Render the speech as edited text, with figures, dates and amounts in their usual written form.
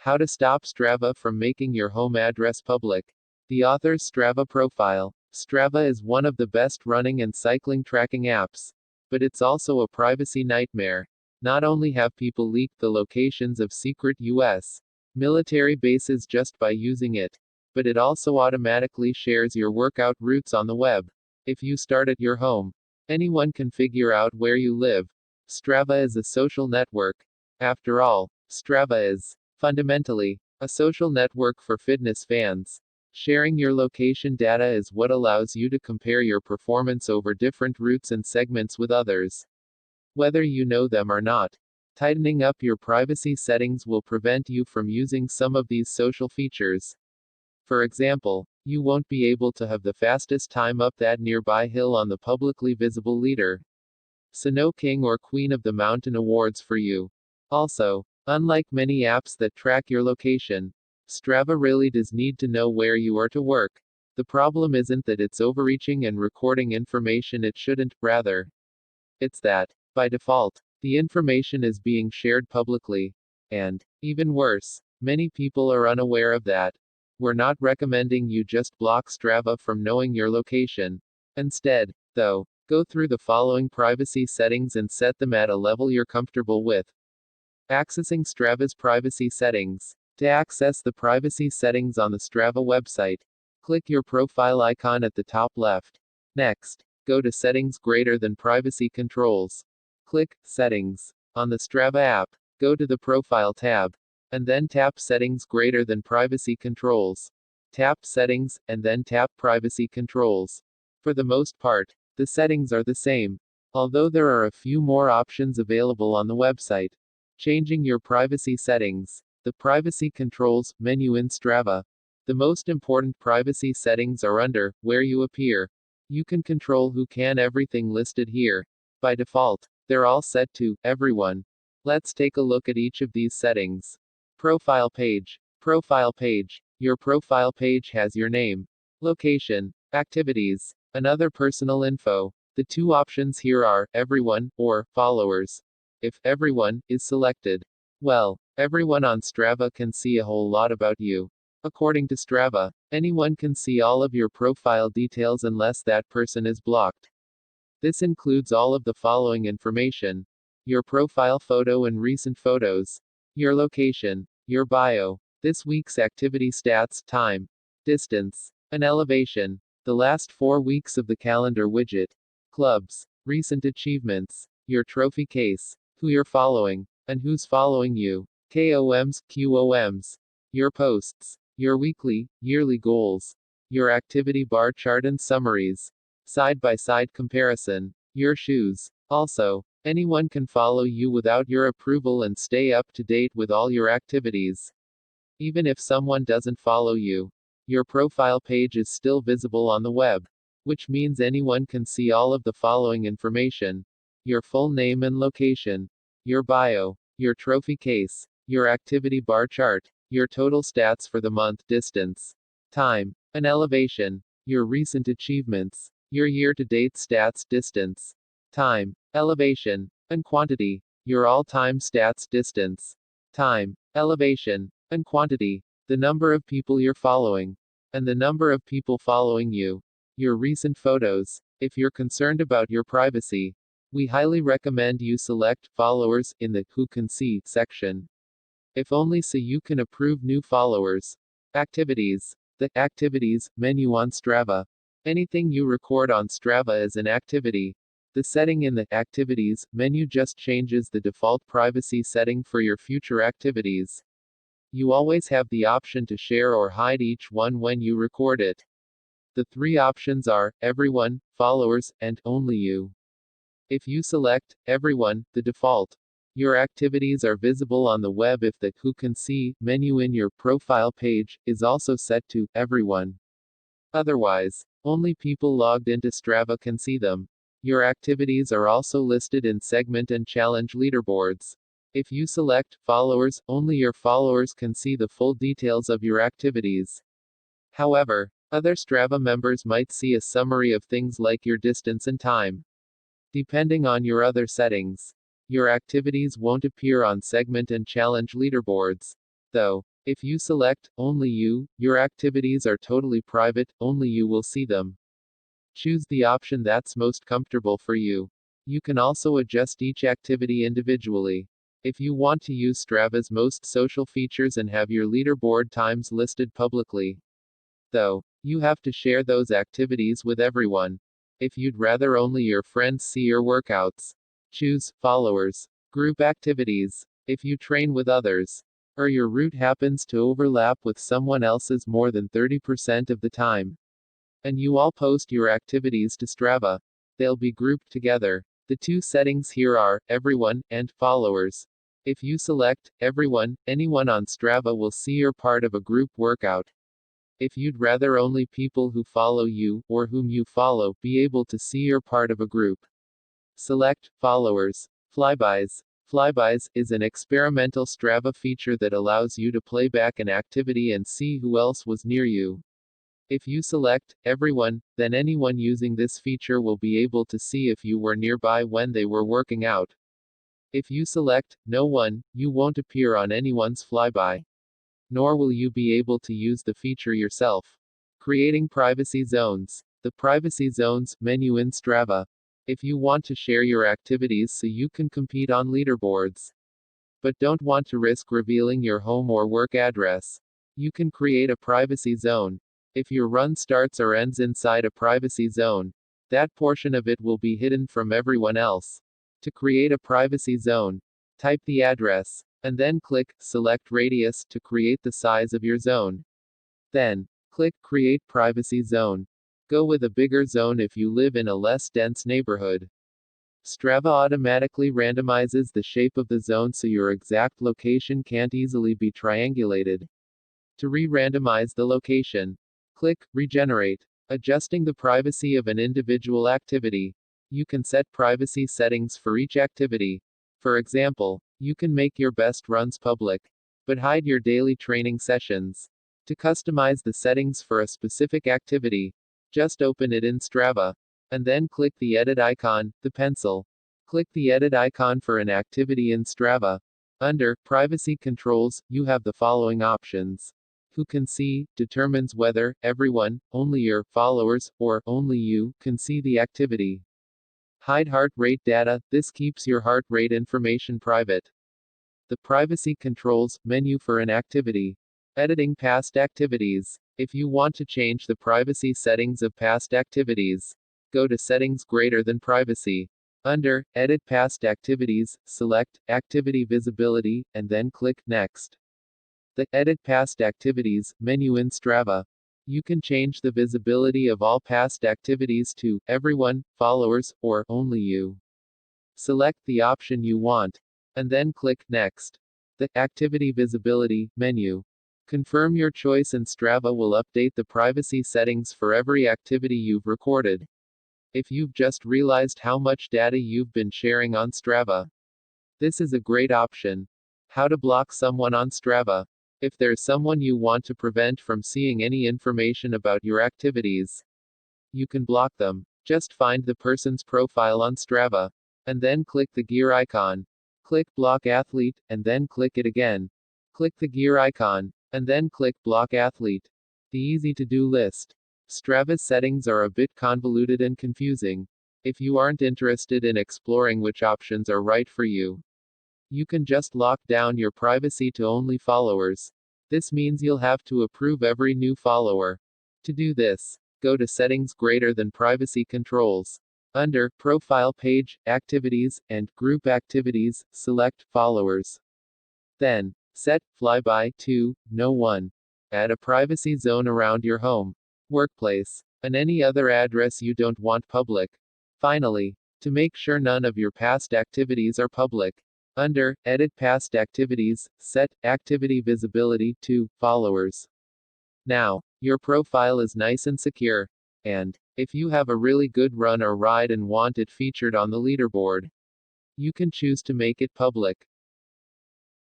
How to stop Strava from making your home address public. The author's Strava profile. Strava is one of the best running and cycling tracking apps. But it's also a privacy nightmare. Not only have people leaked the locations of secret US military bases just by using it, but it also automatically shares your workout routes on the web. If you start at your home, anyone can figure out where you live. Strava is a social network. After all, Strava is, fundamentally, a social network for fitness fans. Sharing your location data is what allows you to compare your performance over different routes and segments with others, whether you know them or not. Tightening up your privacy settings will prevent you from using some of these social features. For example, you won't be able to have the fastest time up that nearby hill on the publicly visible leader. So no king or queen of the mountain awards for you. Also, unlike many apps that track your location, Strava really does need to know where you are to work. The problem isn't that it's overreaching and recording information it shouldn't, rather, it's that, by default, the information is being shared publicly. And, even worse, many people are unaware of that. We're not recommending you just block Strava from knowing your location. Instead, though, go through the following privacy settings and set them at a level you're comfortable with. Accessing Strava's privacy settings. To access the privacy settings on the Strava website, click your profile icon at the top left. Next, go to Settings greater than Privacy Controls. Click Settings. On the Strava app, go to the Profile tab, and then tap Settings greater than Privacy Controls. Tap Settings, and then tap Privacy Controls. For the most part, the settings are the same, although there are a few more options available on the website. Changing your privacy settings. The Privacy Controls menu in Strava. The most important privacy settings are under Where you appear. You can control who can everything listed here. By default, they're all set to Everyone. Let's take a look at each of these settings. Profile page. Profile page. Your profile page has your name, location, activities, and other personal info. The two options here are Everyone or Followers. If Everyone is selected, well, everyone on Strava can see a whole lot about you. According to Strava, anyone can see all of your profile details unless that person is blocked. This includes all of the following information: your profile photo and recent photos, your location, your bio, this week's activity stats, time, distance, and elevation, the last 4 weeks of the calendar widget, clubs, recent achievements, your trophy case, who you're following, and who's following you, KOMs, QOMs, your posts, your weekly, yearly goals, your activity bar chart and summaries, side-by-side comparison, your shoes. Also, anyone can follow you without your approval and stay up to date with all your activities. Even if someone doesn't follow you, your profile page is still visible on the web, which means anyone can see all of the following information: your full name and location, your bio, your trophy case, your activity bar chart, your total stats for the month, distance, time, and elevation, your recent achievements, your year-to-date stats, distance, time, elevation, and quantity, your all-time stats, distance, time, elevation, and quantity, the number of people you're following, and the number of people following you, your recent photos. If you're concerned about your privacy, we highly recommend you select Followers in the Who Can See section, if only so you can approve new followers. Activities. The Activities menu on Strava. Anything you record on Strava is an activity. The setting in the Activities menu just changes the default privacy setting for your future activities. You always have the option to share or hide each one when you record it. The 3 options are Everyone, Followers, and Only You. If you select Everyone, the default, your activities are visible on the web. If the Who Can See menu in your profile page is also set to Everyone. Otherwise, only people logged into Strava can see them. Your activities are also listed in segment and challenge leaderboards. If you select Followers, only your followers can see the full details of your activities. However, other Strava members might see a summary of things like your distance and time. Depending on your other settings, your activities won't appear on segment and challenge leaderboards. Though, If you select only you, your activities are totally private, only you will see them. Choose the option that's most comfortable for you. You can also adjust each activity individually. If you want to use Strava's most social features and have your leaderboard times listed publicly, though, you have to share those activities with everyone. If you'd rather only your friends see your workouts, choose followers. Group activities. If you train with others, or your route happens to overlap with someone else's more than 30% of the time, and you all post your activities to Strava, they'll be grouped together. The two settings here are everyone and followers. If you select everyone, anyone on Strava will see you're part of a group workout. If you'd rather only people who follow you, or whom you follow, be able to see you're part of a group, select followers. Flybys. Flybys is an experimental Strava feature that allows you to play back an activity and see who else was near you. If you select everyone, then anyone using this feature will be able to see if you were nearby when they were working out. If you select no one, you won't appear on anyone's flyby, nor will you be able to use the feature yourself. Creating privacy zones. The privacy zones menu in Strava. If you want to share your activities so you can compete on leaderboards, but don't want to risk revealing your home or work address, you can create a privacy zone. If your run starts or ends inside a privacy zone, that portion of it will be hidden from everyone else. To create a privacy zone, type the address, and then click Select Radius to create the size of your zone. Then, click Create Privacy Zone. Go with a bigger zone if you live in a less dense neighborhood. Strava automatically randomizes the shape of the zone so your exact location can't easily be triangulated. To re-randomize the location, click Regenerate. Adjusting the privacy of an individual activity. You can set privacy settings for each activity. For example, you can make your best runs public, but hide your daily training sessions. To customize the settings for a specific activity, just open it in Strava, and then click the edit icon, the pencil. Click the edit icon for an activity in Strava. Under Privacy Controls, you have the following options. Who can see, determines whether everyone, only your followers, or only you can see the activity. Hide heart rate data. This keeps your heart rate information private. The Privacy Controls menu for an activity. Editing past activities. If you want to change the privacy settings of past activities, go to Settings greater than Privacy. Under Edit Past Activities, select Activity Visibility, and then click Next. The Edit Past Activities menu in Strava. You can change the visibility of all past activities to everyone, followers, or only you. Select the option you want, and then click Next. The Activity Visibility menu. Confirm your choice and Strava will update the privacy settings for every activity you've recorded. If you've just realized how much data you've been sharing on Strava, this is a great option. How to block someone on Strava. If there's someone you want to prevent from seeing any information about your activities, you can block them. Just find the person's profile on Strava, and then click the gear icon. Click Block Athlete, and then click it again. Click the gear icon, and then click Block Athlete. The easy-to-do list. Strava's settings are a bit convoluted and confusing. If you aren't interested in exploring which options are right for you, you can just lock down your privacy to only followers. This means you'll have to approve every new follower. To do this, go to Settings greater than Privacy Controls. Under Profile Page, Activities, and Group Activities, select Followers. Then, set Flyby to No One. Add a privacy zone around your home, workplace, and any other address you don't want public. Finally, to make sure none of your past activities are public, under Edit Past Activities, set Activity Visibility to Followers. Now, your profile is nice and secure. And, if you have a really good run or ride and want it featured on the leaderboard, you can choose to make it public.